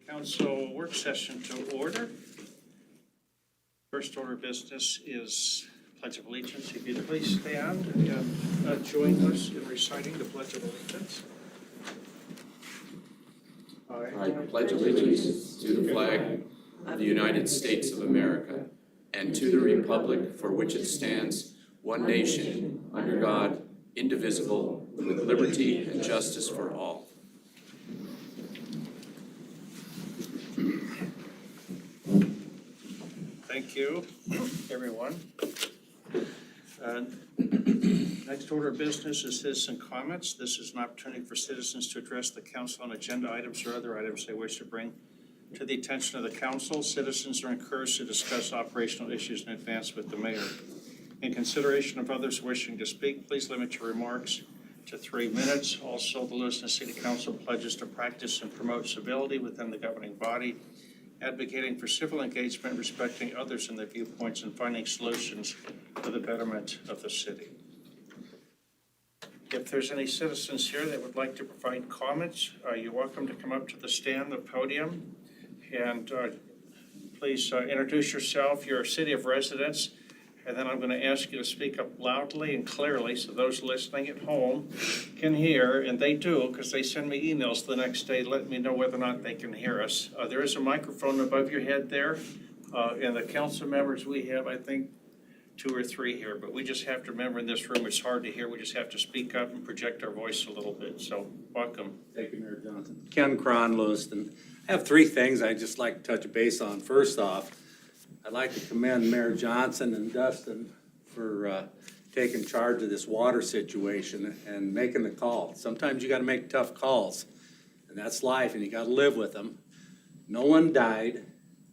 Council work session to order. First order of business is Pledge of Allegiance. If you'd please stand and join us in reciting the Pledge of Allegiance. I pledge allegiance to the flag of the United States of America and to the republic for which it stands, one nation, under God, indivisible, with liberty and justice for all. Thank you, everyone. Next order of business is citizen comments. This is an opportunity for citizens to address the council on agenda items or other items they wish to bring to the attention of the council. Citizens are encouraged to discuss operational issues in advance with the mayor. In consideration of others wishing to speak, please limit your remarks to 3 minutes. Also, the Lewiston City Council pledges to practice and promote civility within the governing body, advocating for civil engagement, respecting others and their viewpoints, and finding solutions for the betterment of the city. If there's any citizens here that would like to provide comments, you're welcome to come up to the stand, the podium, and please introduce yourself, your city of residence, and then I'm going to ask you to speak up loudly and clearly so those listening at home can hear, and they do because they send me emails the next day letting me know whether or not they can hear us. There is a microphone above your head there, and the council members we have, I think, 2 or 3 here, but we just have to remember in this room it's hard to hear. We just have to speak up and project our voice a little bit. So, welcome. Thank you, Mayor Johnson. Ken Cron, Lewiston. I have 3 things I'd just like to touch base on. First off, I'd like to commend Mayor Johnson and Dustin for taking charge of this water situation and making the call. Sometimes you got to make tough calls, and that's life, and you got to live with them. No one died.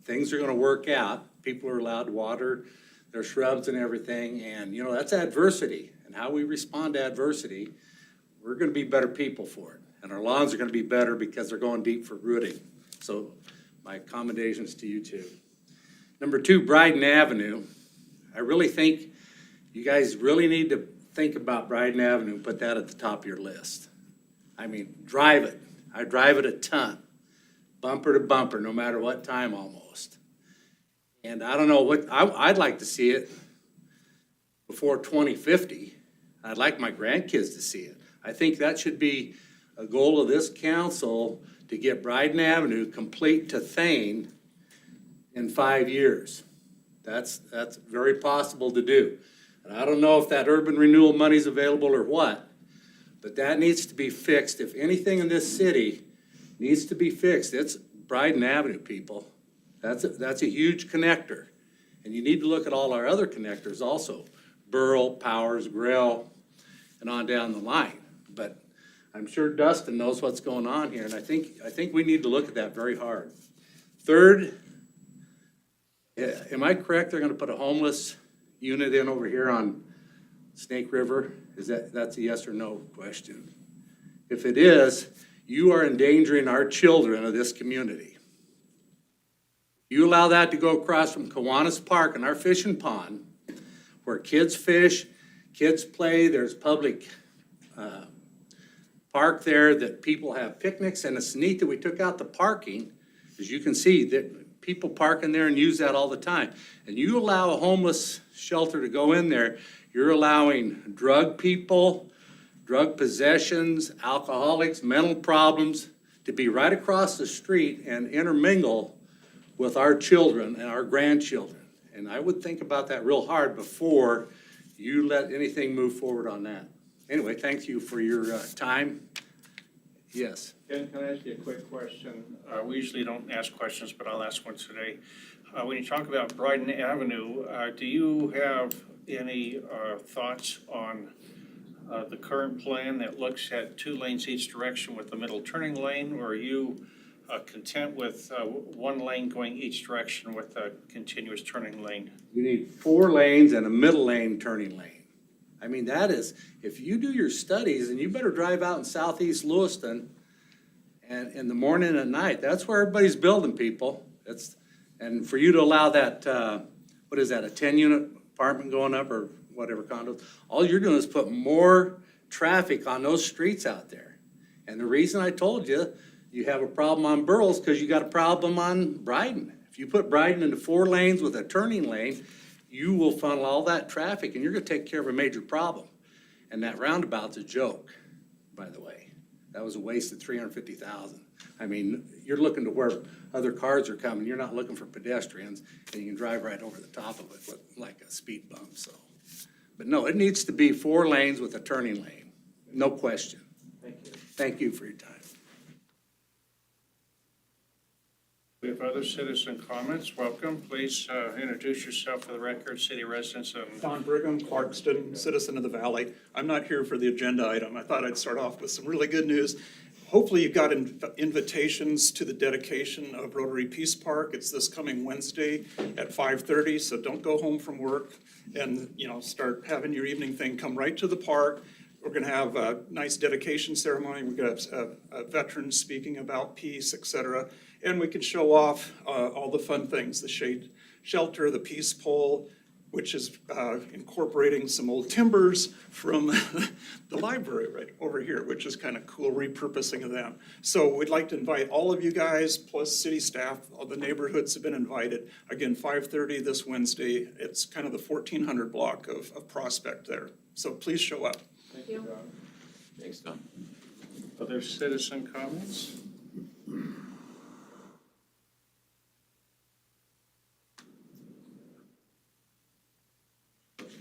Things are going to work out. People are allowed to water their shrubs and everything, and that's adversity, and how we respond to adversity, we're going to be better people for it, and our lawns are going to be better because they're going deep for rooting. So my commendations to you too. Number 2, Bryden Avenue. I really think you guys really need to think about Bryden Avenue and put that at the top of your list. I mean, drive it. I drive it a ton, bumper to bumper, no matter what time almost. And I don't know what, I'd like to see it before 2050. I'd like my grandkids to see it. I think that should be a goal of this council, to get Bryden Avenue complete to Thane in 5 years. That's very possible to do. And I don't know if that urban renewal money's available or what, but that needs to be fixed. If anything in this city needs to be fixed, it's Bryden Avenue, people. That's a huge connector. And you need to look at all our other connectors also. Burl, Powers, Grill, and on down the line. But I'm sure Dustin knows what's going on here, and I think we need to look at that very hard. Third, am I correct? They're going to put a homeless unit in over here on Snake River? That's a yes or no question? If it is, you are endangering our children of this community. You allow that to go across from Kiwanis Park and our fishing pond, where kids fish, kids play, there's public park there that people have picnics, and it's neat that we took out the parking. As you can see, that people park in there and use that all the time. And you allow a homeless shelter to go in there, you're allowing drug people, drug possessions, alcoholics, mental problems to be right across the street and intermingle with our children and our grandchildren. And I would think about that real hard before you let anything move forward on that. Anyway, thank you for your time. Yes. Ken, can I ask you a quick question? We usually don't ask questions, but I'll ask one today. When you talk about Bryden Avenue, do you have any thoughts on the current plan that looks at 2 lanes each direction with the middle turning lane, or are you content with 1 lane going each direction with a continuous turning lane? You need 4 lanes and a middle lane turning lane. I mean, that is, if you do your studies, and you better drive out in southeast Lewiston and in the morning and at night, that's where everybody's building, people. And for you to allow that, what is that, a 10-unit apartment going up or whatever condos, all you're doing is put more traffic on those streets out there. And the reason I told you, You have a problem on Burles because you got a problem on Bryden. If you put Bryden into 4 lanes with a turning lane, you will funnel all that traffic and you're gonna take care of a major problem. And that roundabout's a joke, by the way. That was a waste of $350,000. I mean, you're looking to where other cars are coming. You're not looking for pedestrians, and you can drive right over the top of it with like a speed bump, so. But no, it needs to be 4 lanes with a turning lane, no question. Thank you. Thank you for your time. We have other citizen comments. Welcome. Please introduce yourself for the record, city residents. Don Brigham, Clarkston, citizen of the Valley. I'm not here for the agenda item. I thought I'd start off with some really good news. Hopefully you've got invitations to the dedication of Rotary Peace Park. It's this coming Wednesday at 5:30, so don't go home from work and, start having your evening thing. Come right to the park. We're gonna have a nice dedication ceremony. We're gonna have a veteran speaking about peace, et cetera. And we can show off all the fun things, the shade shelter, the peace pole, which is incorporating some old timbers from the library right over here, which is kind of cool repurposing of them. So we'd like to invite all of you guys, plus city staff, all the neighborhoods have been invited. Again, 5:30 this Wednesday. It's kind of the 1400 block of Prospect there. So please show up. Thank you, Don. Thanks, Don. Other citizen comments?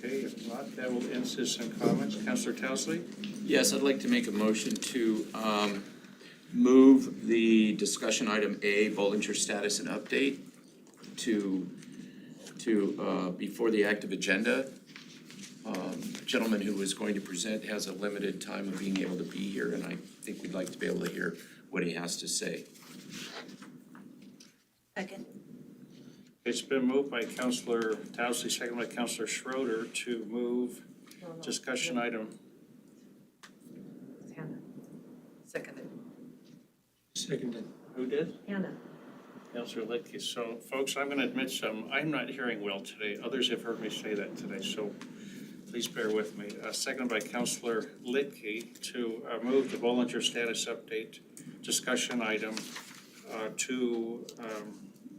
Okay, if not, that will end citizen comments. Councilor Towsley? Yes, I'd like to make a motion to move the discussion item A, Bollinger status and update, to before the active agenda. The gentleman who is going to present has a limited time of being able to be here, and I think we'd like to be able to hear what he has to say. Second. It's been moved by Councilor Towsley, second by Councilor Schroeder to move discussion item. Hannah. Seconded. Seconded. Who did? Hannah. Councilor Litke. So, folks, I'm going to admit I'm not hearing well today. Others have heard me say that today, so please bear with me. Seconded by Councilor Litke to move the Bollinger status update discussion item to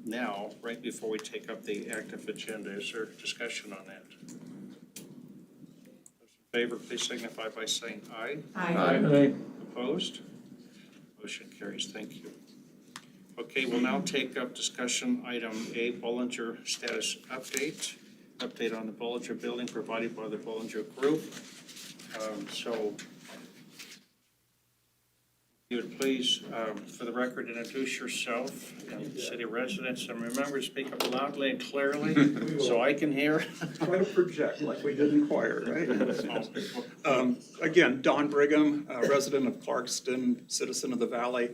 now, right before we take up the active agenda. Is there discussion on that? Those in favor, please signify by saying aye. Aye. Opposed? Motion carries. Thank you. Okay, we'll now take up discussion item A, Bollinger status update. Update on the Bollinger building provided by the Bollinger Group. So you would please, for the record, introduce yourself and city residents, and remember to speak up loudly and clearly so I can hear. Try to project like we did in choir, right? Again, Don Brigham, resident of Clarkston, citizen of the Valley.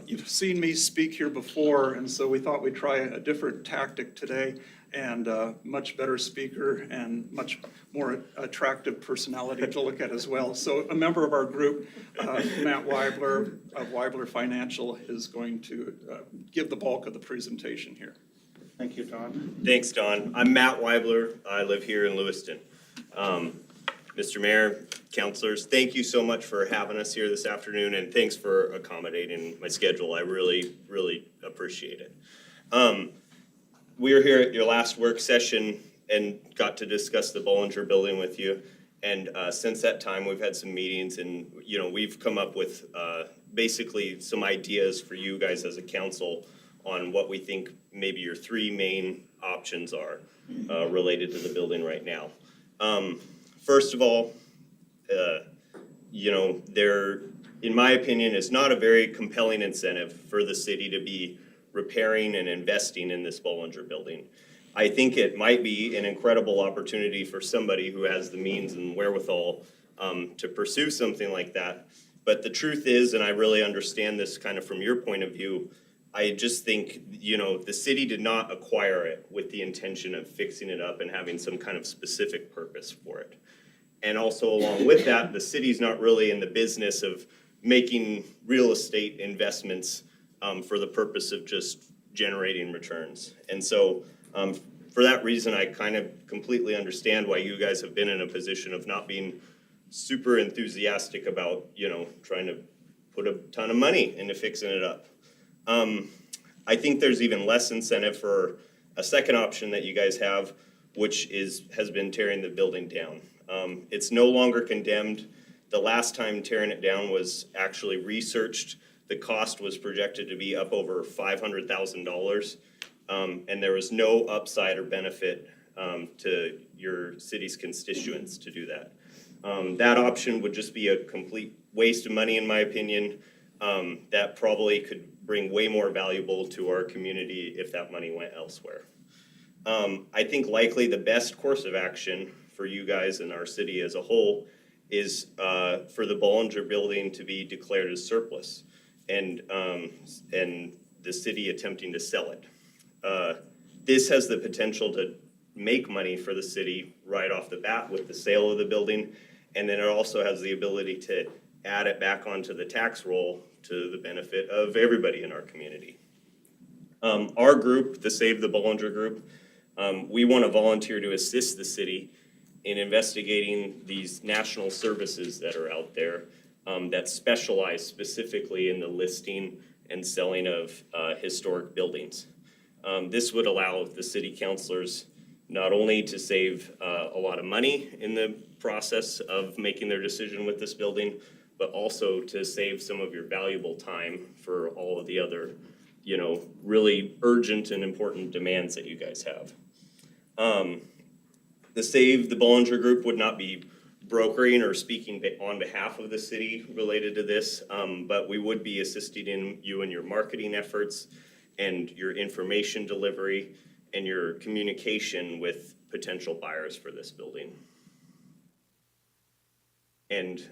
You've seen me speak here before, and so we thought we'd try a different tactic today, and much better speaker and much more attractive personality to look at as well. So a member of our group, Matt Weibler of Weibler Financial, is going to give the bulk of the presentation here. Thank you, Don. Thanks, Don. I'm Matt Weibler. I live here in Lewiston. Mr. Mayor, councilors, thank you so much for having us here this afternoon, and thanks for accommodating my schedule. I really, really appreciate it. We were here at your last work session and got to discuss the Bollinger building with you. And since that time, we've had some meetings, and we've come up with basically some ideas for you guys as a council on what we think maybe your 3 main options are related to the building right now. First of all, there, in my opinion, is not a very compelling incentive for the city to be repairing and investing in this Bollinger building. I think it might be an incredible opportunity for somebody who has the means and wherewithal to pursue something like that. But the truth is, and I really understand this kind of from your point of view, I just think, the city did not acquire it with the intention of fixing it up and having some kind of specific purpose for it. And also along with that, the city's not really in the business of making real estate investments for the purpose of just generating returns. And so for that reason, I kind of completely understand why you guys have been in a position of not being super enthusiastic about, trying to put a ton of money into fixing it up. I think there's even less incentive for a second option that you guys have, which has been tearing the building down. It's no longer condemned. The last time tearing it down was actually researched. The cost was projected to be up over $500,000. And there was no upside or benefit to your city's constituents to do that. That option would just be a complete waste of money, in my opinion. That probably could bring way more valuable to our community if that money went elsewhere. I think likely the best course of action for you guys and our city as a whole is for the Bollinger Building to be declared as surplus, and the city attempting to sell it. This has the potential to make money for the city right off the bat with the sale of the building, and then it also has the ability to add it back onto the tax roll to the benefit of everybody in our community. Our group, the Save the Bollinger Group, we want to volunteer to assist the city in investigating these national services that are out there that specialize specifically in the listing and selling of historic buildings. This would allow the city councilors not only to save a lot of money in the process of making their decision with this building, but also to save some of your valuable time for all of the other, really urgent and important demands that you guys have. The Save the Bollinger Group would not be brokering or speaking on behalf of the city related to this, but we would be assisting in you in your marketing efforts and your information delivery and your communication with potential buyers for this building. And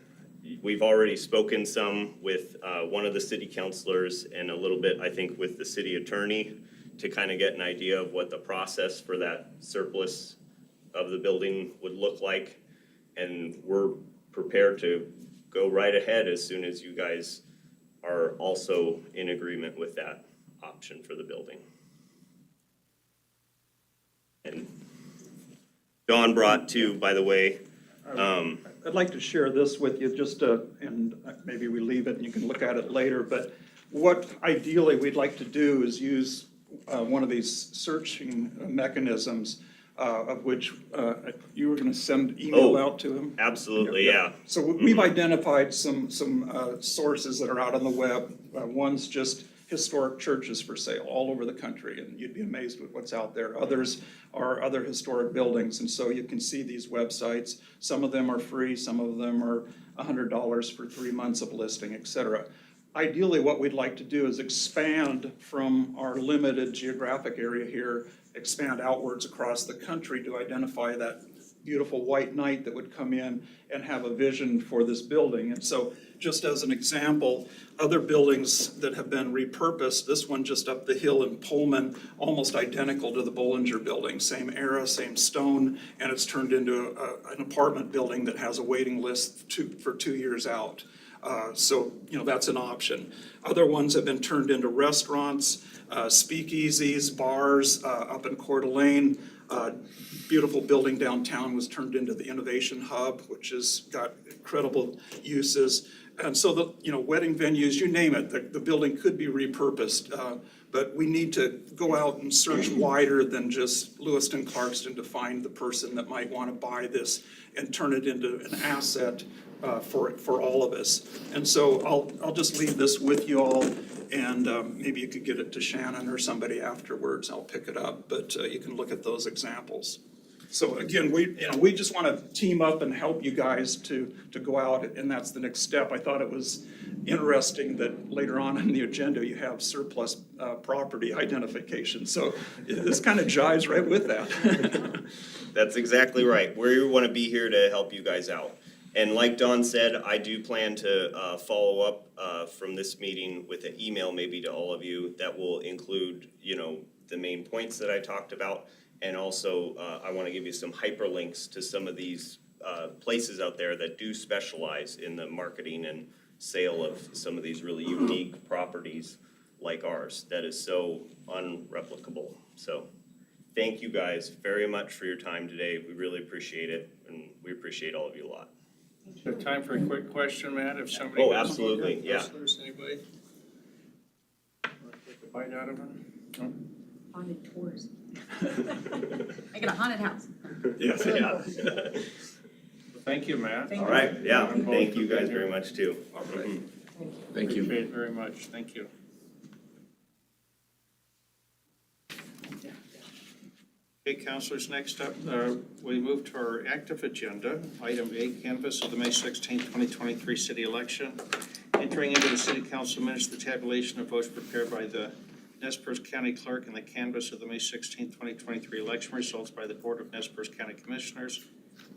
we've already spoken some with one of the city councilors and a little bit, I think, with the city attorney to kind of get an idea of what the process for that surplus of the building would look like. And we're prepared to go right ahead as soon as you guys are also in agreement with that option for the building. And Don brought too, by the way. I'd like to share this with you and maybe we leave it and you can look at it later, but what ideally we'd like to do is use one of these searching mechanisms of which you were going to send email out to him. Absolutely, yeah. So we've identified some sources that are out on the web. One's just historic churches for sale all over the country, and you'd be amazed with what's out there. Others are other historic buildings, and so you can see these websites. Some of them are free, some of them are $100 for 3 months of listing, etc. Ideally, what we'd like to do is expand from our limited geographic area here, expand outwards across the country to identify that beautiful white knight that would come in and have a vision for this building. And so just as an example, other buildings that have been repurposed, this one just up the hill in Pullman, almost identical to the Bollinger Building, same era, same stone, and it's turned into an apartment building that has a waiting list for 2 years out. So, that's an option. Other ones have been turned into restaurants, speakeasies, bars up in Coeur d'Alene. Beautiful building downtown was turned into the Innovation Hub, which has got incredible uses. And so wedding venues, you name it, the building could be repurposed. But we need to go out and search wider than just Lewiston, Clarkston to find the person that might want to buy this and turn it into an asset for all of us. And so I'll just leave this with you all, and maybe you could get it to Shannon or somebody afterwards. I'll pick it up, but you can look at those examples. So again, we just want to team up and help you guys to go out, and that's the next step. I thought it was interesting that later on in the agenda you have surplus property identification. So this kind of jives right with that. That's exactly right. We want to be here to help you guys out. And like Don said, I do plan to follow up from this meeting with an email maybe to all of you that will include, the main points that I talked about. And also, I want to give you some hyperlinks to some of these places out there that do specialize in the marketing and sale of some of these really unique properties like ours that is so unreplicable. So thank you guys very much for your time today. We really appreciate it, and we appreciate all of you a lot. Do you have time for a quick question, Matt, if somebody? Oh, has- absolutely, yeah. Councilors, anybody? Want to take a bite out of it? No? Haunted tours. Make it a haunted house. Yes, yeah. Well, thank you, Matt. Thank All right, yeah, Thank you. thank you guys very much too. All right. Mhm. Thank you. Appreciate it very much, thank you. Okay, councilors, next up, we move to our active agenda. Item A, canvass of the May 16, 2023 city election. Entering into the city council minutes, the tabulation of votes prepared by the Nez Perce County Clerk and the canvass of the May 16, 2023 election results by the Board of Nez Perce County Commissioners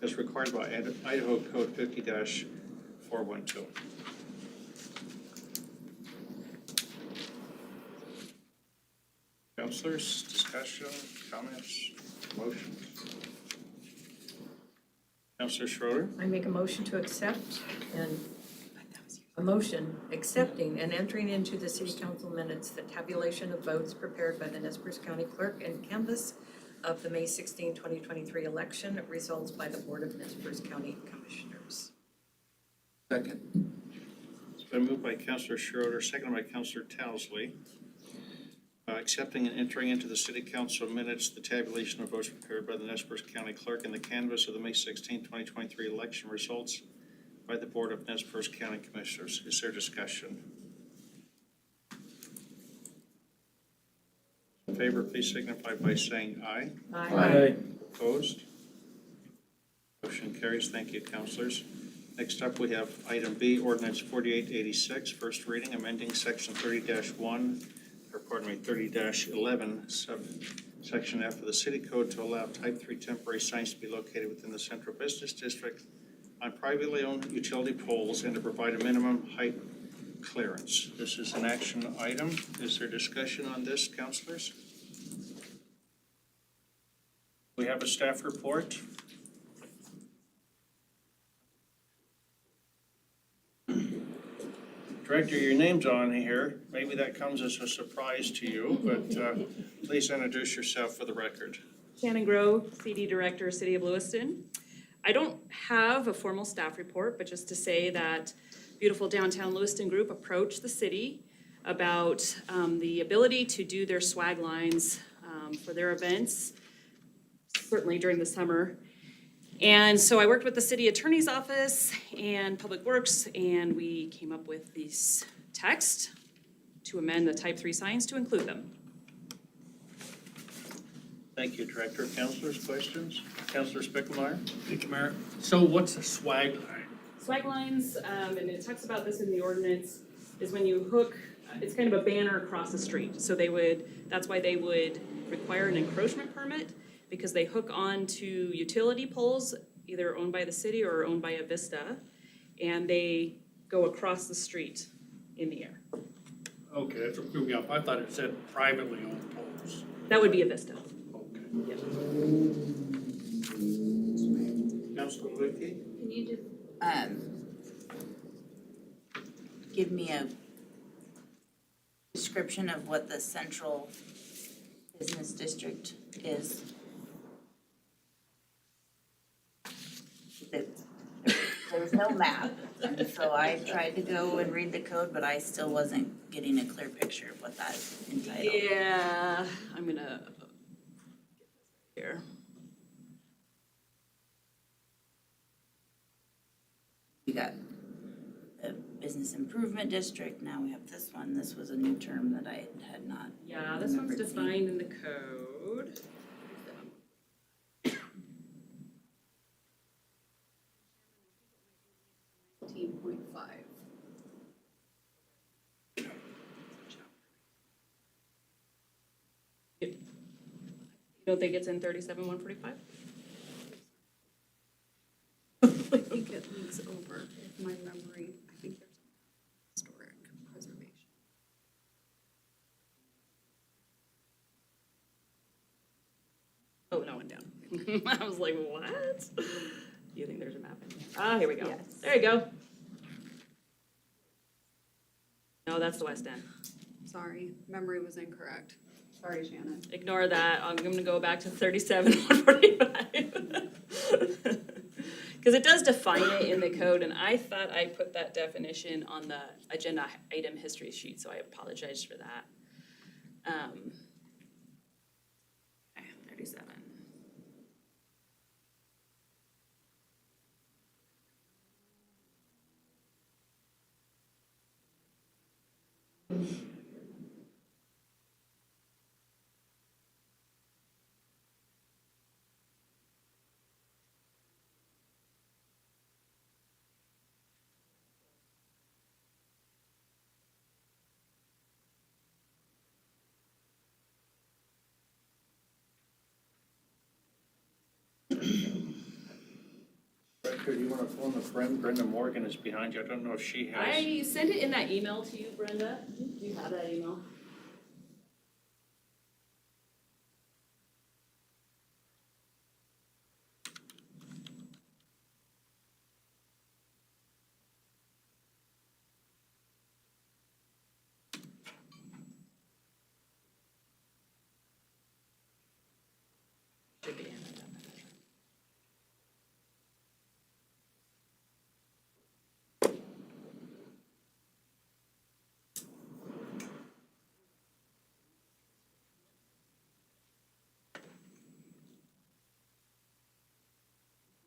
as required by Idaho Code 50-412. Councilors, discussion, comments, motions? Councilor Schroeder? I make a motion to accept and a motion accepting and entering into the city council minutes the tabulation of votes prepared by the Nez Perce County Clerk and canvass of the May 16, 2023 election results by the Board of Nez Perce County Commissioners. Second. It's been moved by Councilor Schroeder, seconded by Councilor Towsley. Accepting and entering into the city council minutes the tabulation of votes prepared by the Nez Perce County Clerk and the canvass of the May 16, 2023 election results by the Board of Nez Perce County Commissioners. Is there discussion? In favor, please signify by saying aye. Aye. Opposed? Motion carries. Thank you, councilors. Next up, we have item B, ordinance 4886, first reading, amending section 30-1, or pardon me, 30-11, section F of the city code to allow type 3 temporary signs to be located within the central business district on privately owned utility poles and to provide a minimum height clearance. This is an action item. Is there discussion on this, councilors? We have a staff report. Director, your name's on here. Maybe that comes as a surprise to you, but please introduce yourself for the record. Shannon Grove, CD Director, City of Lewiston. I don't have a formal staff report, but just to say that beautiful downtown Lewiston group approached the city about the ability to do their swag lines for their events, certainly during the summer. And so I worked with the city attorney's office and Public Works, and we came up with this text to amend the type 3 signs to include them. Thank you, Director. Councilors, questions? Councilor Spicklemeyer? Thank you, Mayor. So what's a swag line? Swag lines, and it talks about this in the ordinance, is when you hook, it's kind of a banner across the street. So that's why they would require an encroachment permit, because they hook onto utility poles, either owned by the city or owned by a Vista, and they go across the street in the air. Okay, that's what threw me off. I thought it said privately owned poles. That would be a Vista. Okay. Yeah. Councilor Luque? Can you just, give me a description of what the central business district is? There was no map, and so I tried to go and read the code, but I still wasn't getting a clear picture of what that entitled. Yeah, I'm gonna, here. We got the business improvement district, now we have this one. This was a new term that I had not. Yeah, this one's remembered seeing. defined in the code. 19.5. You don't think it's in 37-145? I think it leads over, if my memory, I think there's historic preservation. Oh, no, one down. I was like, what? You think there's a map in here? Ah, here we go. Yes. There you go. No, that's the West End. Sorry, memory was incorrect. Sorry, Shannon. Ignore that. I'm gonna go back to 37-145. Because Because it does define it in the code, and I thought I put that definition on the agenda item history sheet, so I apologize for that. Okay, 37. Director, do you want to phone a friend? Brenda Morgan is behind you. I don't know if she has. I sent it in that email to you, Brenda. Do you have that email? Should be in it.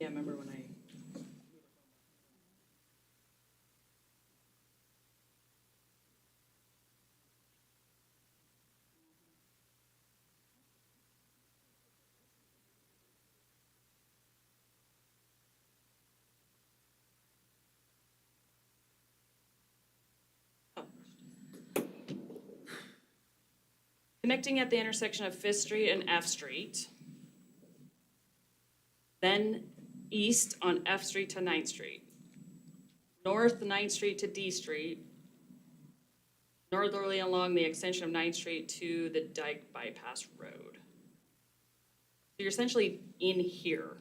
Yeah, I remember when I. Connecting at the intersection of Fifth Street and F Street. Then east on F Street to 9th Street. North 9th Street to D Street. Northerly along the extension of 9th Street to the Dyke Bypass Road. So you're essentially in here.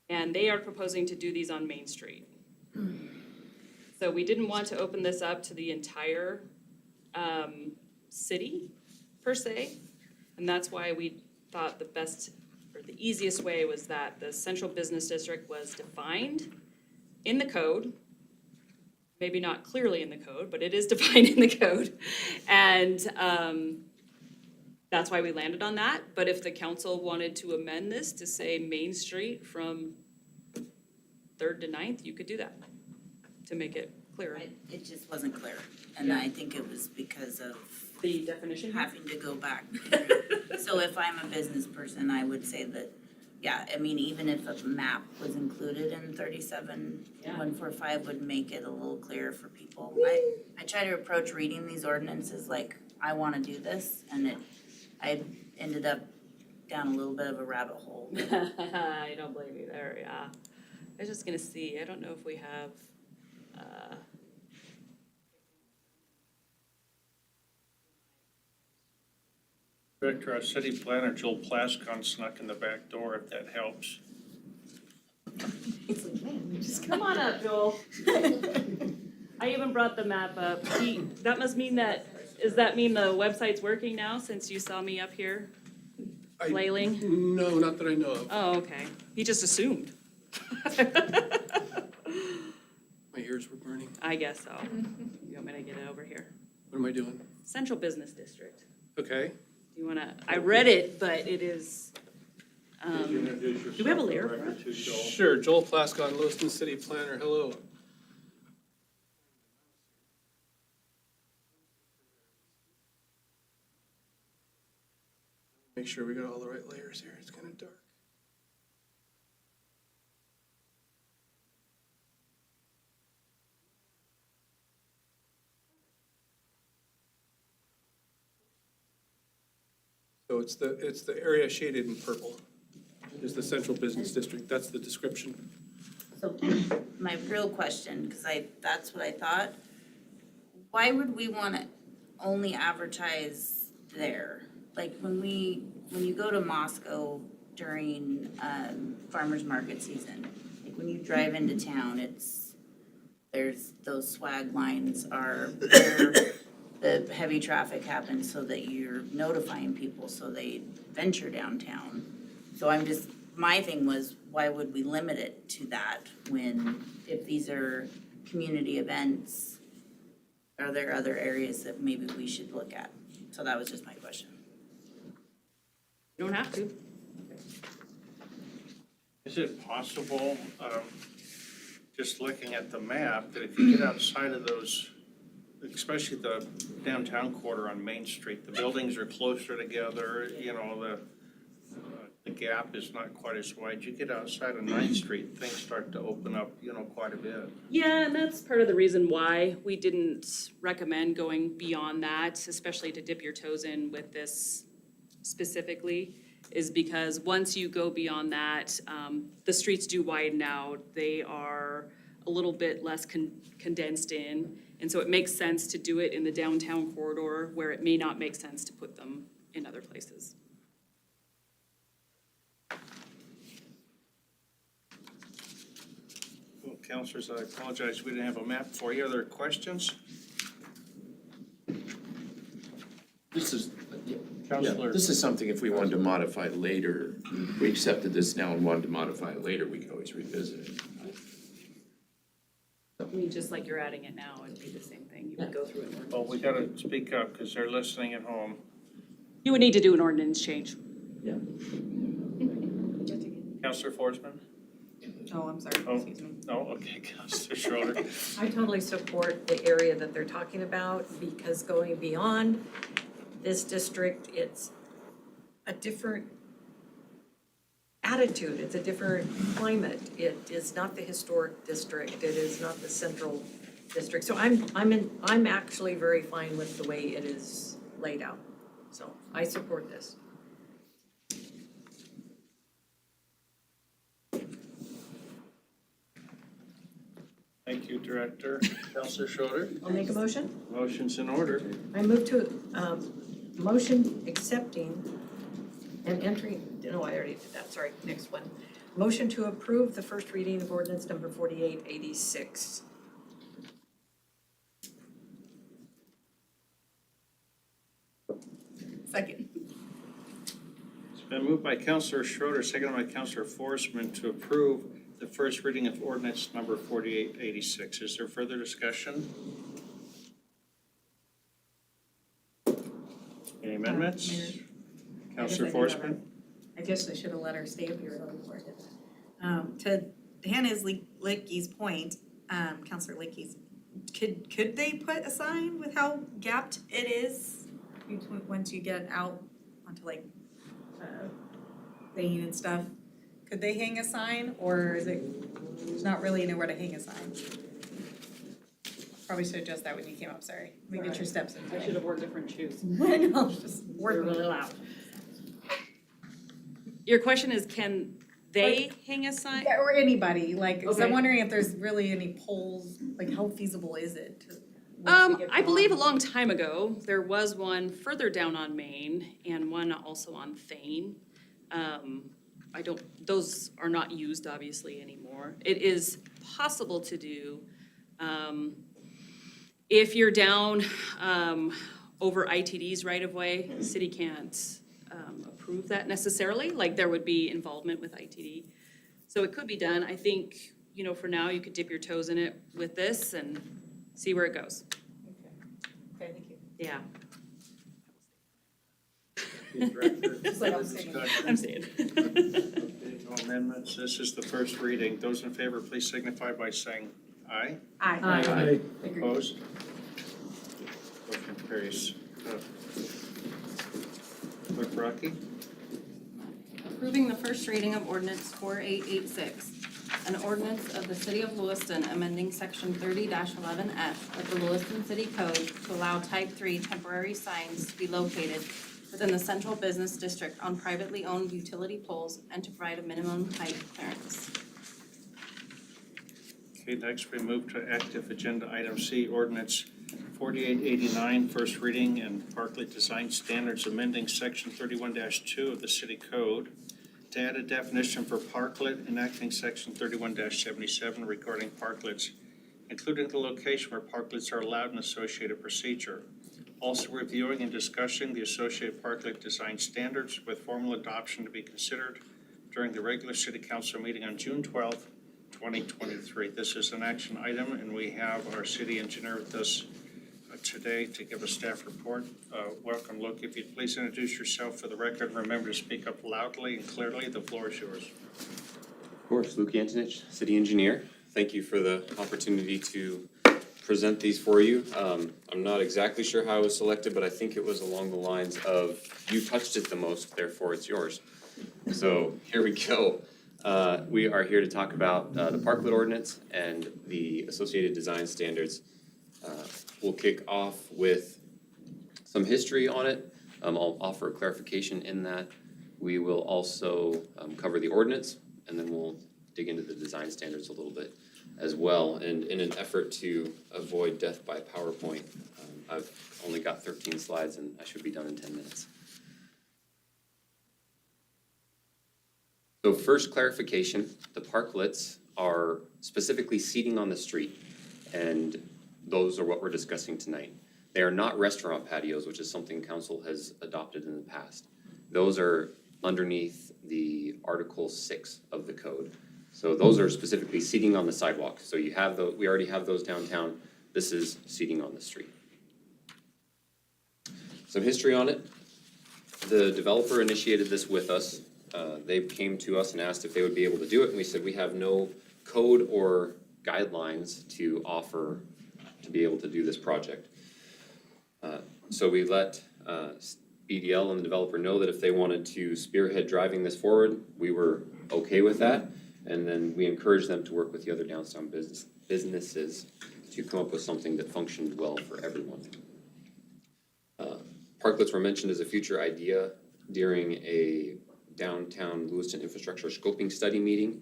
And they are proposing to do these on Main Street. So we didn't want to open this up to the entire city, per se. And that's why we thought the best, or the easiest way was that the central business district was defined in the code. Maybe not clearly in the code, but it is defined in the code. And that's why we landed on that. But if the council wanted to amend this to say Main Street from 3rd to 9th, you could do that to make it clearer. It just wasn't clear, and I think it was because of The definition? having to go back. So if I'm a business person, I would say that, yeah, I mean, even if a map was included in 37-145 would make it a little clearer for people. I try to approach reading these ordinances like, I wanna do this, and I ended up down a little bit of a rabbit hole. I don't blame you there, yeah. I was just gonna see, I don't know if we have, Director, our city planner, Joel Plaskon, snuck in the back door, if that helps. come on up, Joel. I even brought the map up. That must mean that, does that mean the website's working now, since you saw me up here flailing? No, not that I know of. Oh, okay. He just assumed. My ears were burning. I guess so. You want me to get it over here? What am I doing? Central Business District. Okay. Do you wanna, I read it, but it is, do we have a layer for it? Sure, Joel Plaskon, Lewiston City Planner, hello. Make sure we got all the right layers here, it's kind of dark. So it's the area shaded in purple, is the central business district, that's the description. So my real question, because that's what I thought, why would we wanna only advertise there? Like when you go to Moscow during farmer's market season, like when you drive into town, there's those swag lines are where the heavy traffic happens so that you're notifying people so they venture downtown. So I'm just my thing was, why would we limit it to that when, if these are community events, are there other areas that maybe we should look at? So that was just my question. You don't have to. Is it possible, just looking at the map, that if you get outside of those, especially the downtown quarter on Main Street, the buildings are closer together, you know, the gap is not quite as wide. You get outside of 9th Street, things start to open up, you know, quite a bit. Yeah, and that's part of the reason why we didn't recommend going beyond that, especially to dip your toes in with this specifically, is because once you go beyond that, the streets do widen out. They are a little bit less condensed in, and so it makes sense to do it in the downtown corridor where it may not make sense to put them in other places. Well, councilors, I apologize, we didn't have a map for you. Other questions? This is, yeah, Councilor? this is something if we wanted to modify later, we accepted this now and wanted to modify it later, we could always revisit it. I mean, just like you're adding it now, it'd be the same thing. You would go through it. Well, we gotta speak up because they're listening at home. You would need to do an ordinance change. Councilor Forsman? Oh, I'm sorry, Oh. excuse me. No, okay, Councilor Schroeder. I totally support the area that they're talking about because going beyond this district, it's a different attitude, it's a different climate. It is not the historic district, it is not the central district. So I'm actually very fine with the way it is laid out. So I support this. Thank you, Director. Councilor Schroeder? I'll make a motion. Motion's in order. I move to, motion accepting and entering, no, I already did that, sorry, next one. Motion to approve the first reading of ordinance number 4886. Second. It's been moved by Councilor Schroeder, seconded by Councilor Forsman to approve the first reading of ordinance number 4886. Is there further discussion? Any amendments? Mayor, Councilor I guess I do have Forsman? I guess I should have let her stay up here before I did that. To Hannah's Lickey's point, Counselor Lickey's, could they put a sign with how gapped it is between, once you get out onto like, Thane and stuff? Could they hang a sign, or is it, there's not really nowhere to hang a sign? Probably should have addressed that when you came up, sorry. Let me get your steps in. I should have worn different shoes. I know, it's just You're working. really loud. Your question is, can they hang a sign? Yeah, or anybody, like, 'cause I'm Okay. wondering if there's really any polls, like how feasible is it to? once we get I believe a beyond- long time ago, there was one further down on Main and one also on Thane. Those are not used obviously anymore. It is possible to do, if you're down, over ITD's right of way, the city can't, approve that necessarily, like there would be involvement with ITD. So it could be done. I think, you know, for now, you could dip your toes in it with this and see where it goes. Okay, thank you. Yeah. Director, Just like I further was saying. discussion? I'm saying. Okay, no amendments. This is the first reading. Those in favor, please signify by saying aye. Aye. Opposed? Motion carries. Clerk Rocky? Approving the first reading of ordinance 4886, an ordinance of the city of Lewiston amending section 30-11F of the Lewiston City Code to allow type 3 temporary signs to be located within the central business district on privately owned utility poles and to provide a minimum height clearance. Okay, next we move to active agenda item C, ordinance 4889, first reading and parklet design standards amending section 31-2 of the city code to add a definition for parklet, enacting section 31-77 regarding parklets, including the location where parklets are allowed and associated procedure. Also reviewing and discussing the associated parklet design standards with formal adoption to be considered during the regular city council meeting on June 12th, 2023. This is an action item, and we have our city engineer with us today to give a staff report. Welcome, Luke. If you'd please introduce yourself for the record. Remember to speak up loudly and clearly. The floor is yours. Of course, Luke Antonich, city engineer. Thank you for the opportunity to present these for you. I'm not exactly sure how I was selected, but I think it was along the lines of, you touched it the most, therefore it's yours. So here we go. We are here to talk about the parklet ordinance and the associated design standards. We'll kick off with some history on it. I'll offer a clarification in that. We will also cover the ordinance, and then we'll dig into the design standards a little bit as well. And in an effort to avoid death by PowerPoint, I've only got 13 slides and I should be done in 10 minutes. So first clarification, the parklets are specifically seating on the street, and those are what we're discussing tonight. They are not restaurant patios, which is something council has adopted in the past. Those are underneath the Article 6 of the code. So those are specifically seating on the sidewalk. So you have those, we already have those downtown. This is seating on the street. Some history on it. The developer initiated this with us. They came to us and asked if they would be able to do it, and we said we have no code or guidelines to offer to be able to do this project. So we let BDL and the developer know that if they wanted to spearhead driving this forward, we were okay with that. And then we encouraged them to work with the other downtown businesses to come up with something that functioned well for everyone. Parklets were mentioned as a future idea during a downtown Lewiston infrastructure scoping study meeting.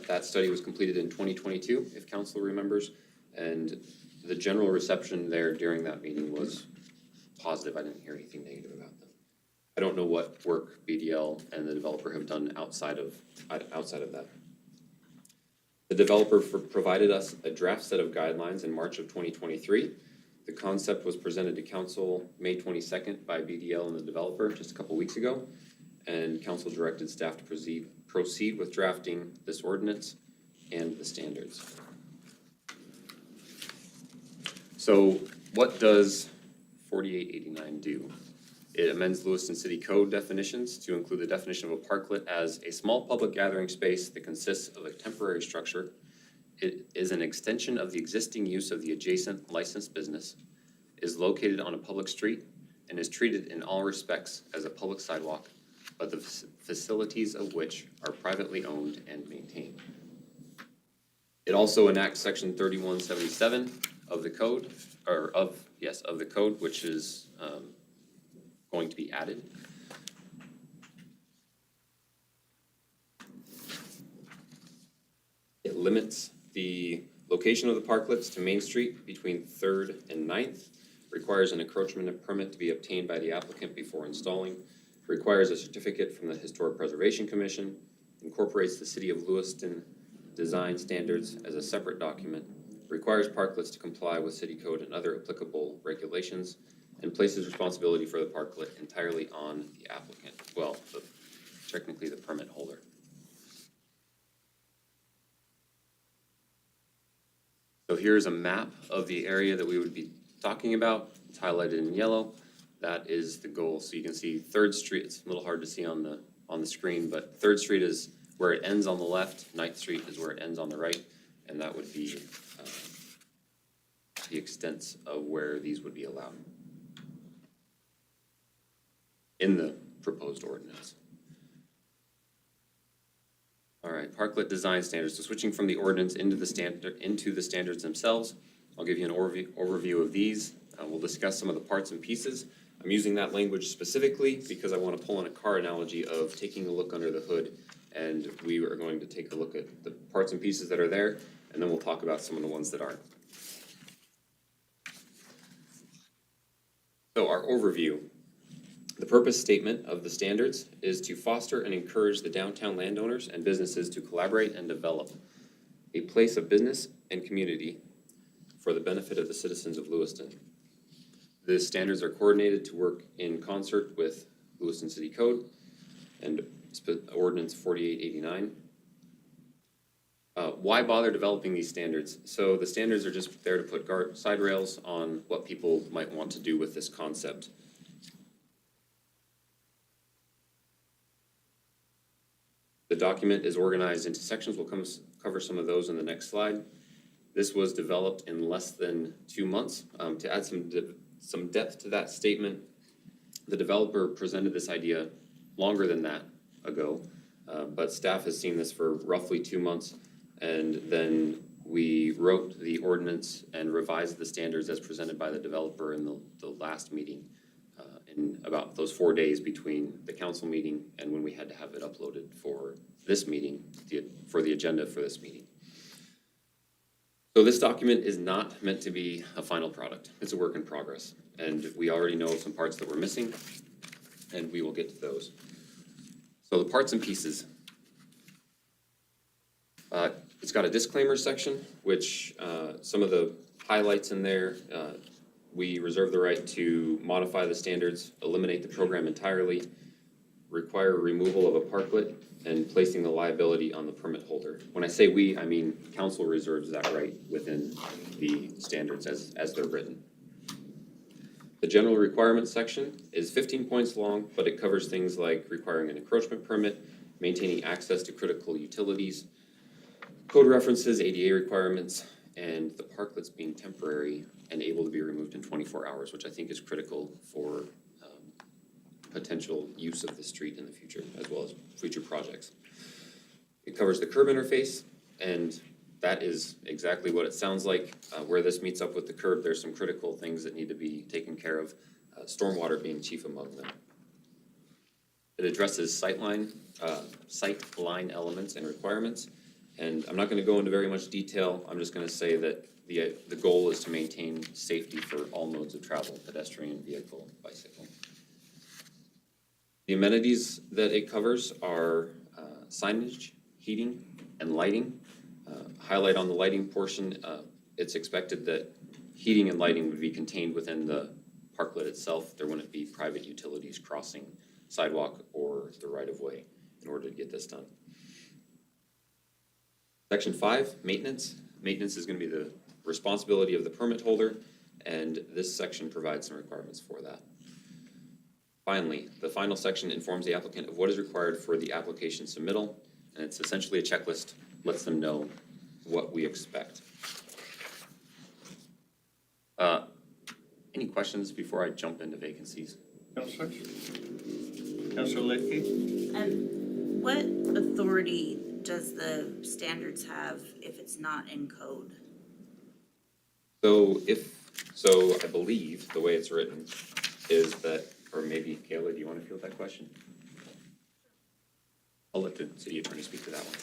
That study was completed in 2022, if council remembers, and the general reception there during that meeting was positive. I didn't hear anything negative about them. I don't know what work BDL and the developer have done outside of that. The developer provided us a draft set of guidelines in March of 2023. The concept was presented to council May 22nd by BDL and the developer just a couple weeks ago, and council directed staff to proceed with drafting this ordinance and the standards. So what does 4889 do? It amends Lewiston City Code definitions to include the definition of a parklet as a small public gathering space that consists of a temporary structure. It is an extension of the existing use of the adjacent licensed business, is located on a public street, and is treated in all respects as a public sidewalk, but the facilities of which are privately owned and maintained. It also enacts section 3177 of the code, of the code, which is going to be added. It limits the location of the parklets to Main Street between 3rd and 9th, requires an encroachment permit to be obtained by the applicant before installing, requires a certificate from the Historic Preservation Commission, incorporates the City of Lewiston design standards as a separate document, requires parklets to comply with city code and other applicable regulations, and places responsibility for the parklet entirely on the applicant. Well, technically the permit holder. So here's a map of the area that we would be talking about. It's highlighted in yellow. That is the goal. So you can see 3rd Street. It's a little hard to see on the screen, but 3rd Street is where it ends on the left. 9th Street is where it ends on the right, and that would be the extents of where these would be allowed in the proposed ordinance. All right, parklet design standards. So switching from the ordinance into the standards themselves, I'll give you an overview of these. We'll discuss some of the parts and pieces. I'm using that language specifically because I want to pull in a car analogy of taking a look under the hood, and we are going to take a look at the parts and pieces that are there, and then we'll talk about some of the ones that aren't. So our overview. The purpose statement of the standards is to foster and encourage the downtown landowners and businesses to collaborate and develop a place of business and community for the benefit of the citizens of Lewiston. The standards are coordinated to work in concert with Lewiston City Code, and ordinance 4889. Why bother developing these standards? So the standards are just there to put side rails on what people might want to do with this concept. The document is organized into sections. We'll cover some of those in the next slide. This was developed in less than 2 months. To add some depth to that statement, the developer presented this idea longer than that ago, but staff has seen this for roughly 2 months, and then we wrote the ordinance and revised the standards as presented by the developer in the last meeting, in about those 4 days between the council meeting and when we had to have it uploaded for this meeting, for the agenda for this meeting. So this document is not meant to be a final product. It's a work in progress, and we already know some parts that we're missing, and we will get to those. So the parts and pieces. It's got a disclaimer section, which some of the highlights in there, we reserve the right to modify the standards, eliminate the program entirely, require removal of a parklet, and placing the liability on the permit holder. When I say we, I mean council reserves that right within the standards as they're written. The general requirements section is 15 points long, but it covers things like requiring an encroachment permit, maintaining access to critical utilities, code references, ADA requirements, and the parklets being temporary and able to be removed in 24 hours, which I think is critical for potential use of the street in the future, as well as future projects. It covers the curb interface, and that is exactly what it sounds like. Where this meets up with the curb, there's some critical things that need to be taken care of, stormwater being chief among them. It addresses sightline elements and requirements, and I'm not going to go into very much detail. I'm just going to say that the goal is to maintain safety for all modes of travel, pedestrian, vehicle, bicycle. The amenities that it covers are signage, heating, and lighting. Highlight on the lighting portion, it's expected that heating and lighting would be contained within the parklet itself. There wouldn't be private utilities crossing sidewalk or the right-of-way in order to get this done. Section 5, maintenance. Maintenance is going to be the responsibility of the permit holder, and this section provides some requirements for that. Finally, the final section informs the applicant of what is required for the application submittal, and it's essentially a checklist, lets them know what we expect. Any questions before I jump into vacancies? Councilor? Councilor Lidkey? And what authority does the standards have if it's not in code? So I believe the way it's written is that, or maybe Kayla, do you want to field that question? I'll let the city attorney speak to that one.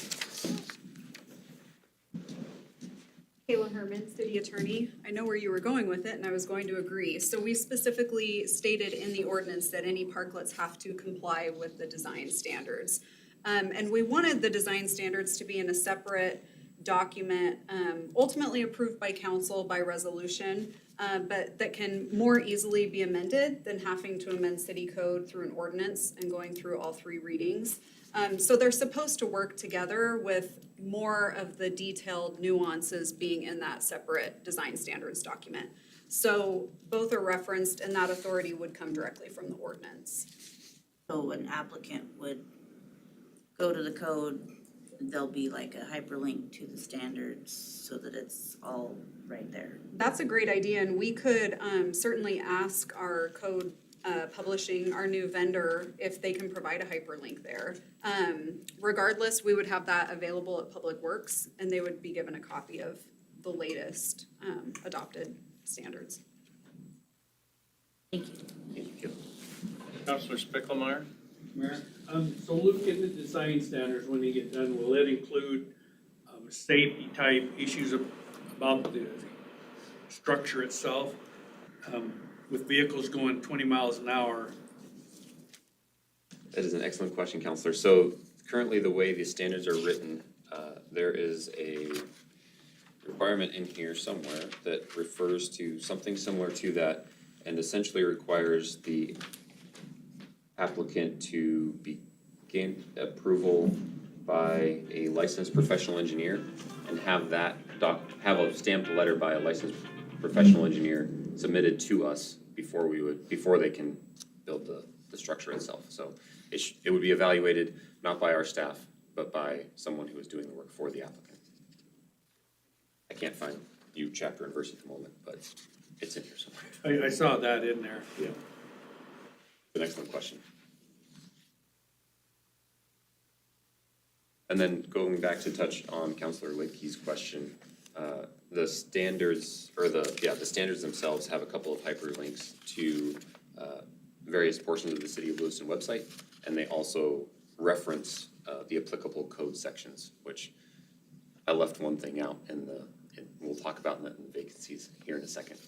Kayla Herman, city attorney. I know where you were going with it, and I was going to agree. So we specifically stated in the ordinance that any parklets have to comply with the design standards. And we wanted the design standards to be in a separate document, ultimately approved by council by resolution, but that can more easily be amended than having to amend city code through an ordinance and going through all 3 readings. So they're supposed to work together with more of the detailed nuances being in that separate design standards document. So both are referenced, and that authority would come directly from the ordinance. So an applicant would go to the code, there'll be like a hyperlink to the standards so that it's all right there. That's a great idea, and we could certainly ask our code publishing, our new vendor, if they can provide a hyperlink there. Regardless, we would have that available at Public Works, and they would be given a copy of the latest adopted standards. Thank you. Thank you. Councilor Spicklemeyer? Mayor, so look at the design standards when you get done. Will it include safety type issues about the structure itself? With vehicles going 20 miles an hour? That is an excellent question, Counselor. So currently the way the standards are written, there is a requirement in here somewhere that refers to something similar to that and essentially requires the applicant to be gain approval by a licensed professional engineer and have that have a stamped letter by a licensed professional engineer submitted to us before they can build the structure itself. So it would be evaluated not by our staff, but by someone who is doing the work for the applicant. I can't find you chapter and verse at the moment, but it's in here somewhere. I saw that in there. Yeah. An excellent question. And then going back to touch on Councilor Lidkey's question, the standards, or the standards themselves have a couple of hyperlinks to various portions of the City of Lewiston website, and they also reference the applicable code sections, which I left one thing out and we'll talk about in the vacancies here in a second.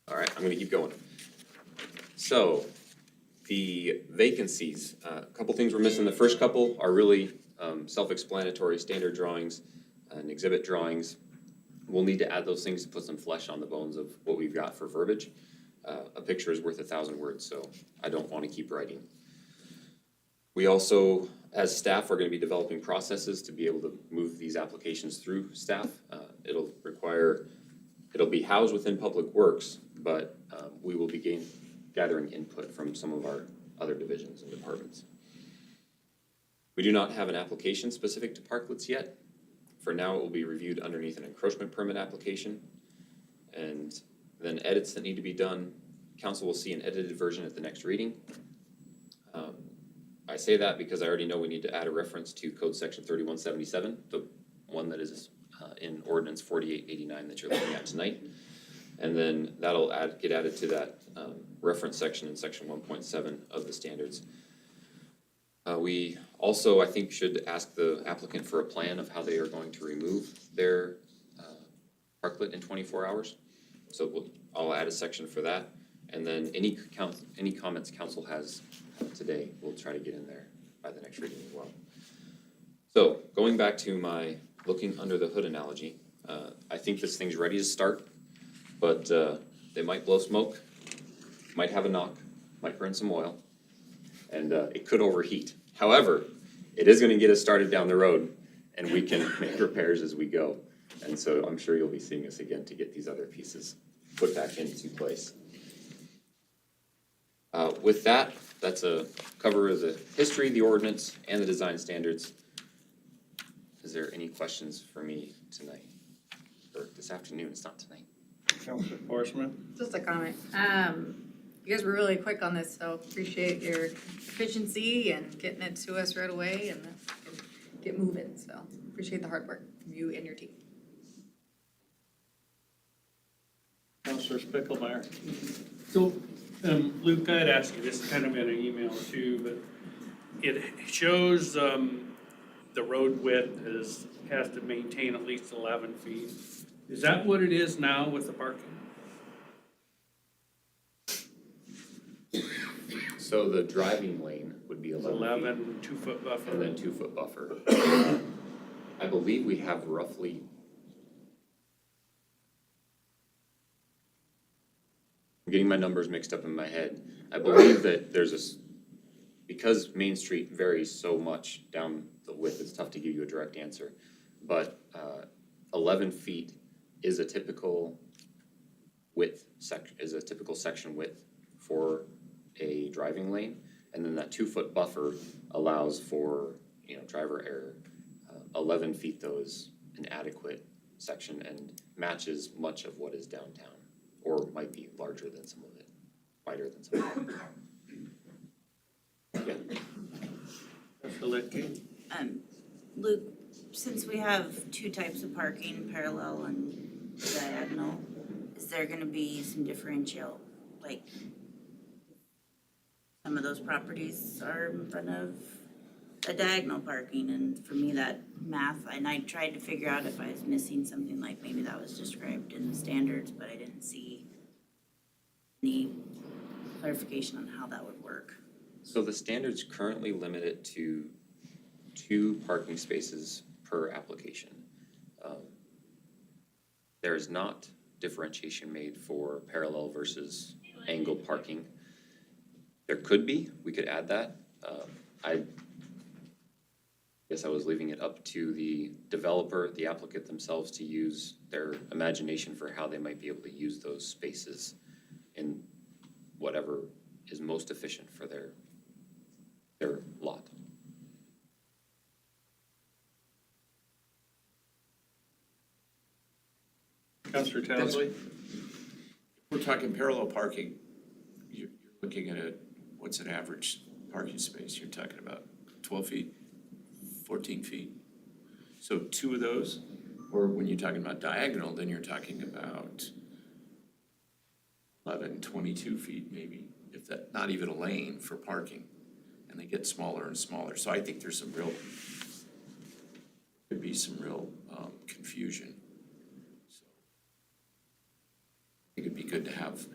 All right, I'm gonna keep going. So, the vacancies, a couple things we're missing. The first couple are really self-explanatory, standard drawings and exhibit drawings. We'll need to add those things to put some flesh on the bones of what we've got for verbiage. A picture is worth 1,000 words, so I don't want to keep writing. We also, as staff, are going to be developing processes to be able to move these applications through staff. It'll be housed within Public Works, but we will be gathering input from some of our other divisions and departments. We do not have an application specific to parklets yet. For now, it will be reviewed underneath an encroachment permit application. And then edits that need to be done, council will see an edited version at the next reading. I say that because I already know we need to add a reference to code section 3177, the one that is in ordinance 4889 that you're looking at tonight. And then that'll get added to that reference section in section 1.7 of the standards. We also, I think, should ask the applicant for a plan of how they are going to remove their parklet in 24 hours. So I'll add a section for that. And then any comments council has today, we'll try to get in there by the next reading as well. So going back to my looking under the hood analogy, I think this thing's ready to start, but they might blow smoke, might have a knock, might burn some oil, and it could overheat. However, it is gonna get us started down the road, and we can make repairs as we go. And so I'm sure you'll be seeing us again to get these other pieces put back into place. With that, that's a cover of the history, the ordinance, and the design standards. Is there any questions for me tonight? Or this afternoon, it's not tonight. Councilor Forsman? Just a comment. You guys were really quick on this, so appreciate your efficiency and getting it to us right away and get moving, so appreciate the hard work from you and your team. Councilor Spickelmeyer? So, Luke, I'd ask you, this is kind of in an email too, but it shows the road width has to maintain at least 11 feet. Is that what it is now with the parking? So the driving lane would be 11 feet, 2-foot buffer. and then 2-foot buffer. I believe we have roughly, I'm getting my numbers mixed up in my head. I believe that because Main Street varies so much down the width, it's tough to give you a direct answer. But 11 feet is a typical section width for a driving lane. And then that 2-foot buffer allows for, driver error. 11 feet though is an adequate section and matches much of what is downtown, or might be larger than some of it, wider than some of it. Yeah. Councilor Lidkey? Luke, since we have two types of parking, parallel and diagonal, is there gonna be some differential, like some of those properties are in front of a diagonal parking, and for me that math, and I tried to figure out if I was missing something, like maybe that was described in the standards, but I didn't see any clarification on how that would work. So the standards currently limit it to 2 parking spaces per application. There is not differentiation made for parallel versus angled parking. There could be, we could add that. I guess I was leaving it up to the developer, the applicant themselves to use their imagination for how they might be able to use those spaces in whatever is most efficient for their lot. Counselor Townsley? We're talking parallel parking. You're looking at what's an average parking space? You're talking about 12 feet, 14 feet? So 2 of those? Or when you're talking about diagonal, then you're talking about 11, 22 feet maybe, if that, not even a lane for parking. And they get smaller and smaller. So I think there's could be some real confusion. So I think it'd be good to have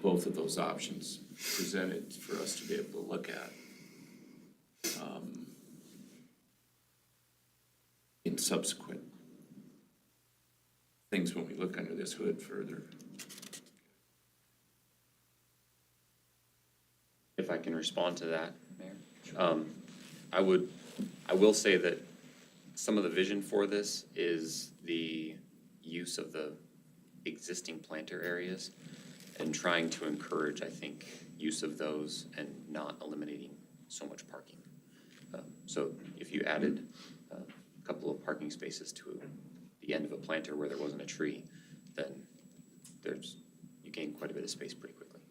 both of those options presented for us to be able to look at in subsequent things when we look under this hood further. If I can respond to that, Mayor. I will say that some of the vision for this is the use of the existing planter areas and trying to encourage, I think, use of those and not eliminating so much parking. So if you added a couple of parking spaces to the end of a planter where there wasn't a tree, then you gain quite a bit of space pretty quickly.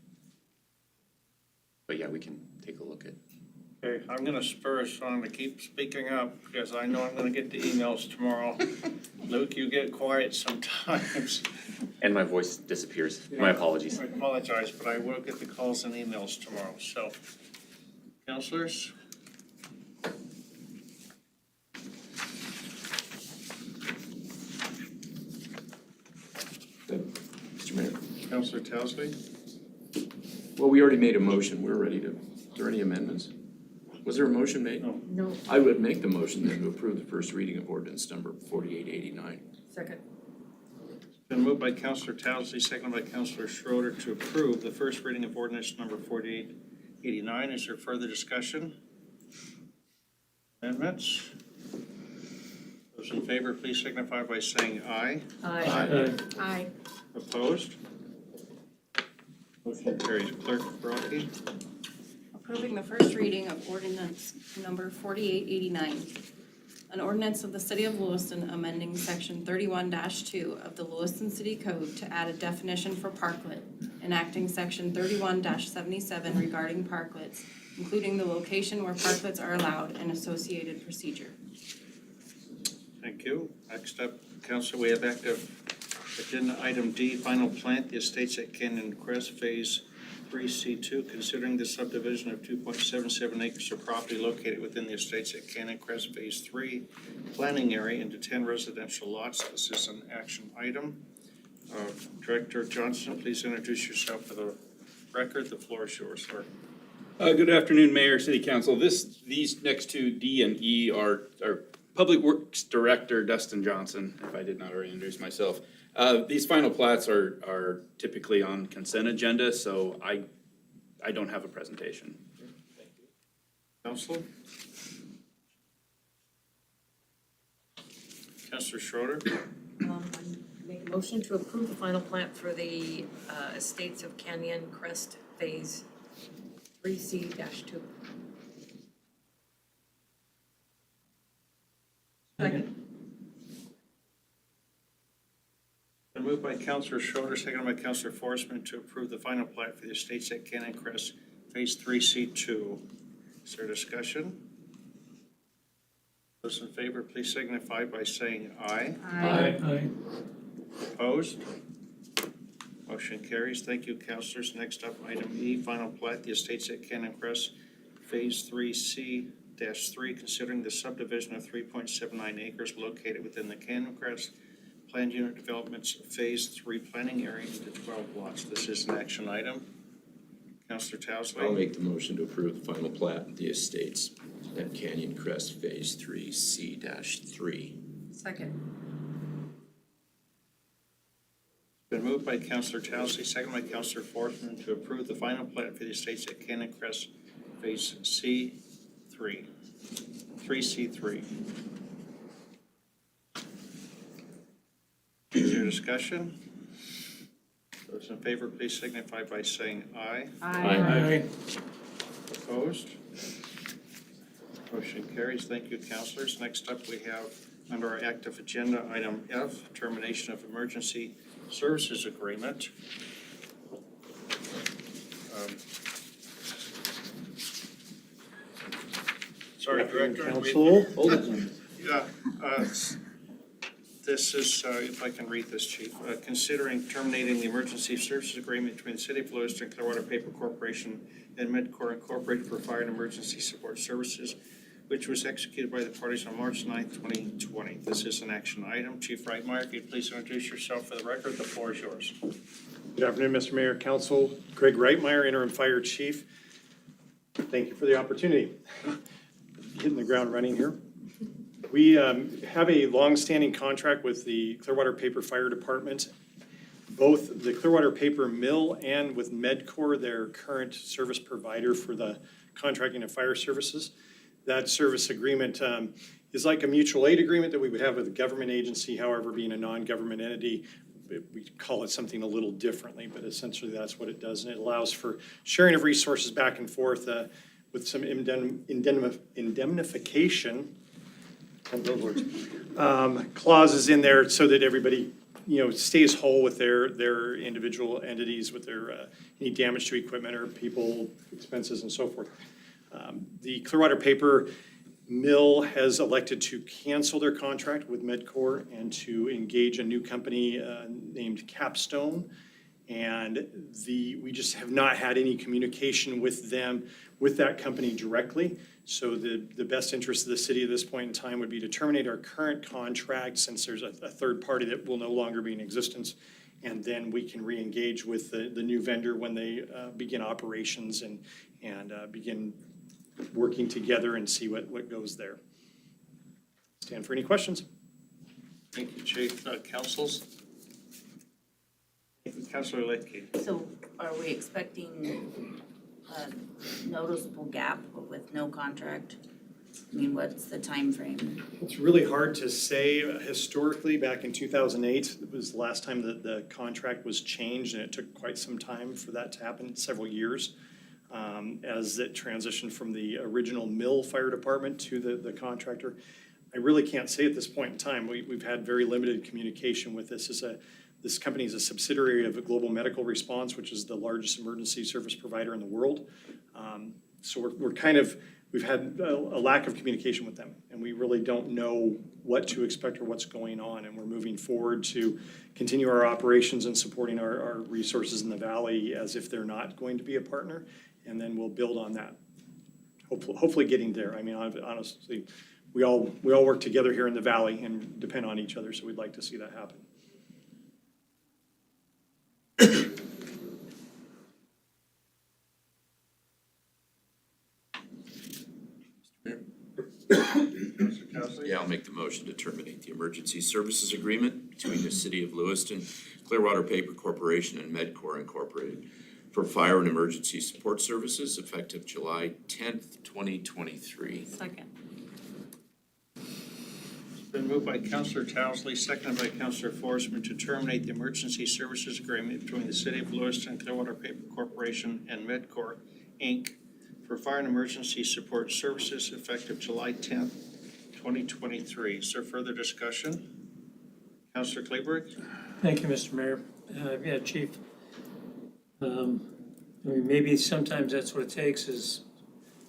But yeah, we can take a look at. Okay, I'm gonna spur us on to keep speaking up because I know I'm gonna get the emails tomorrow. Luke, you get quiet sometimes. And my voice disappears. My apologies. I apologize, but I will get the calls and emails tomorrow, so. Counselors? Mr. Mayor. Counselor Townsley? Well, we already made a motion. We're ready to, are there any amendments? Was there a motion made? No. No. I would make the motion then to approve the first reading of ordinance number 4889. Second. Been moved by Counselor Townsley, seconded by Counselor Schroeder to approve the first reading of ordinance number 4889. Is there further discussion? Amendments? Those in favor, please signify by saying aye. Aye. Aye. Opposed? Motion carries. Clerk Brocky? Approving the first reading of ordinance number 4889. An ordinance of the City of Lewiston amending section 31-2 of the Lewiston City Code to add a definition for parklet, enacting section 31-77 regarding parklets, including the location where parklets are allowed and associated procedure. Thank you. Next up, Council, we have active agenda item D, final plat, the estates at Canyon Crest, Phase 3C2, considering the subdivision of 2.77 acres of property located within the estates at Canyon Crest Phase 3 planning area into 10 residential lots. This is an action item. Director Johnson, please introduce yourself for the record. The floor is yours, sir. Good afternoon, Mayor, City Council. These next two, D and E, are Public Works Director Dustin Johnson, if I did not already introduce myself. These final plats are typically on consent agenda, so I don't have a presentation. Thank you. Council? Councilor Schroeder? Make a motion to approve the final plat for the estates of Canyon Crest Phase 3C-2. Second. Been moved by Councilor Schroeder, seconded by Councilor Forsman to approve the final plat for the estates at Canyon Crest Phase 3C2. Is there discussion? Those in favor, please signify by saying aye. Aye. Opposed? Motion carries. Thank you, councilors. Next up, item E, final plat, the estates at Canyon Crest Phase 3C-3, considering the subdivision of 3.79 acres located within the Canyon Crest Planned Unit Development's Phase 3 planning area into 12 lots. This is an action item. Councilor Townsley. I'll make the motion to approve the final plat of the estates at Canyon Crest Phase 3C-3. Second. Been moved by Councillor Towsley, second by Councillor Forsman to approve the final plat for the estates at Cannon Crest Phase C3, 3C3. Is there discussion? Those in favor, please signify by saying aye. Aye. Opposed? Motion carries. Thank you, councilors. Next up, we have under our active agenda, item F, termination of emergency services agreement. Sorry, Director. Council. Yeah, this is, if I can read this, Chief, considering terminating the emergency services agreement between the City of Lewiston, Clearwater Paper Corporation, and Medcor Incorporated for fire and emergency support services, which was executed by the parties on March 9th, 2020. This is an action item. Chief Reitmeyer, if you'd please introduce yourself for the record. The floor is yours. Good afternoon, Mr. Mayor, Council. Greg Reitmeyer, Interim Fire Chief. Thank you for the opportunity. Hitting the ground running here. We have a long-standing contract with the Clearwater Paper Fire Department, both the Clearwater Paper Mill and with Medcor, their current service provider for the contracting of fire services. That service agreement is like a mutual aid agreement that we would have with a government agency. However, being a non-government entity, we call it something a little differently, but essentially that's what it does. And it allows for sharing of resources back and forth with some indemnification clauses in there so that everybody, stays whole with their individual entities, with their any damage to equipment or people, expenses, and so forth. The Clearwater Paper Mill has elected to cancel their contract with Medcor and to engage a new company named Capstone. And we just have not had any communication with them, with that company directly. So the best interest of the city at this point in time would be to terminate our current contract, since there's a third party that will no longer be in existence. And then we can re-engage with the new vendor when they begin operations and begin working together and see what goes there. Stand for any questions. Thank you, Chief. Councils? Councilor Litke. So are we expecting a noticeable gap with no contract? I mean, what's the time frame? It's really hard to say. Historically, back in 2008, it was the last time that the contract was changed, and it took quite some time for that to happen, several years, as it transitioned from the original mill fire department to the contractor. I really can't say at this point in time. We've had very limited communication with this. This company is a subsidiary of a Global Medical Response, which is the largest emergency service provider in the world. So we've had a lack of communication with them, and we really don't know what to expect or what's going on. And we're moving forward to continue our operations and supporting our resources in the valley as if they're not going to be a partner, and then we'll build on that. Hopefully getting there. I mean, honestly, we all work together here in the valley and depend on each other, so we'd like to see that happen. Yeah, I'll make the motion to terminate the emergency services agreement between the City of Lewiston, Clearwater Paper Corporation, and Medcor Incorporated for fire and emergency support services effective July 10th, 2023. Second. It's been moved by Councilor Towsley, seconded by Councilor Forsman to terminate the emergency services agreement between the City of Lewiston, Clearwater Paper Corporation, and Medcor, Inc. for fire and emergency support services effective July 10th, 2023. Is there further discussion? Councilor Kleberg? Thank you, Mr. Mayor. Yeah, Chief. I mean, maybe sometimes that's what it takes is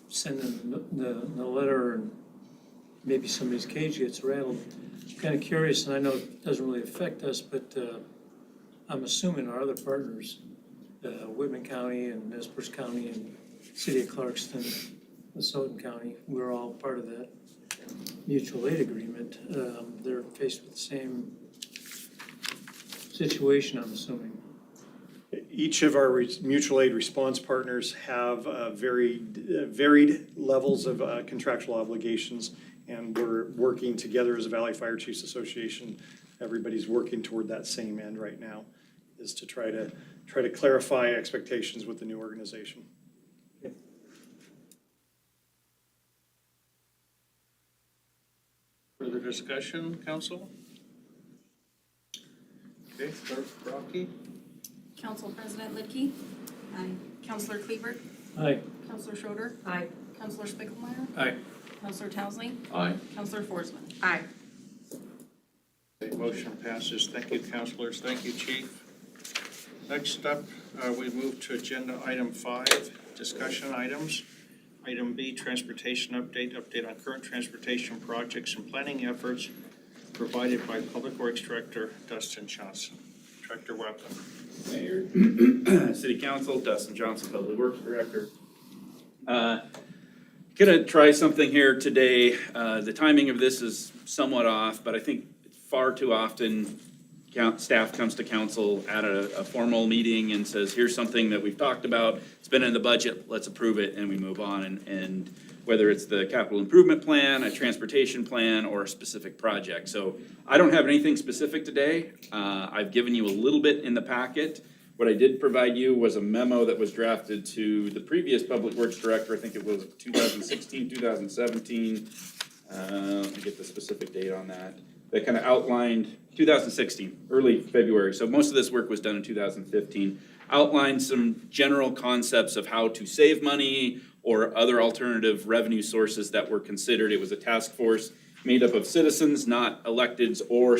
sending the letter and maybe somebody's cage gets rattled. I'm kind of curious, and I know it doesn't really affect us, but I'm assuming our other partners, Whitman County and Nez Perce County and City of Clarkston, Lewiston County, we're all part of that mutual aid agreement. They're faced with the same situation, I'm assuming. Each of our mutual aid response partners have varied levels of contractual obligations, and we're working together as a Valley Fire Chiefs Association. Everybody's working toward that same end right now. is to try to clarify expectations with the new organization. Further discussion, council? Okay, Clerk Rocky? Council President Lidkey. Aye. Counselor Cleaver. Aye. Counselor Schroeder. Aye. Counselor Spiegelmeier. Aye. Counselor Towesley. Aye. Counselor Forsman. Aye. Okay, motion passes. Thank you, councilors. Thank you, chief. Next up, we move to agenda item 5, discussion items. Item B, transportation update on current transportation projects and planning efforts provided by Public Works Director Dustin Johnson. Director, welcome. Mayor, City Council, Dustin Johnson, Public Works Director. Gonna try something here today. The timing of this is somewhat off, but I think far too often staff comes to council at a formal meeting and says, here's something that we've talked about, it's been in the budget, let's approve it, and we move on. And whether it's the capital improvement plan, a transportation plan, or a specific project. So I don't have anything specific today. I've given you a little bit in the packet. What I did provide you was a memo that was drafted to the previous Public Works Director, I think it was 2016, 2017. Let me get the specific date on that. That kind of outlined 2016, early February. So most of this work was done in 2015. Outlined some general concepts of how to save money or other alternative revenue sources that were considered. It was a task force made up of citizens, not electeds or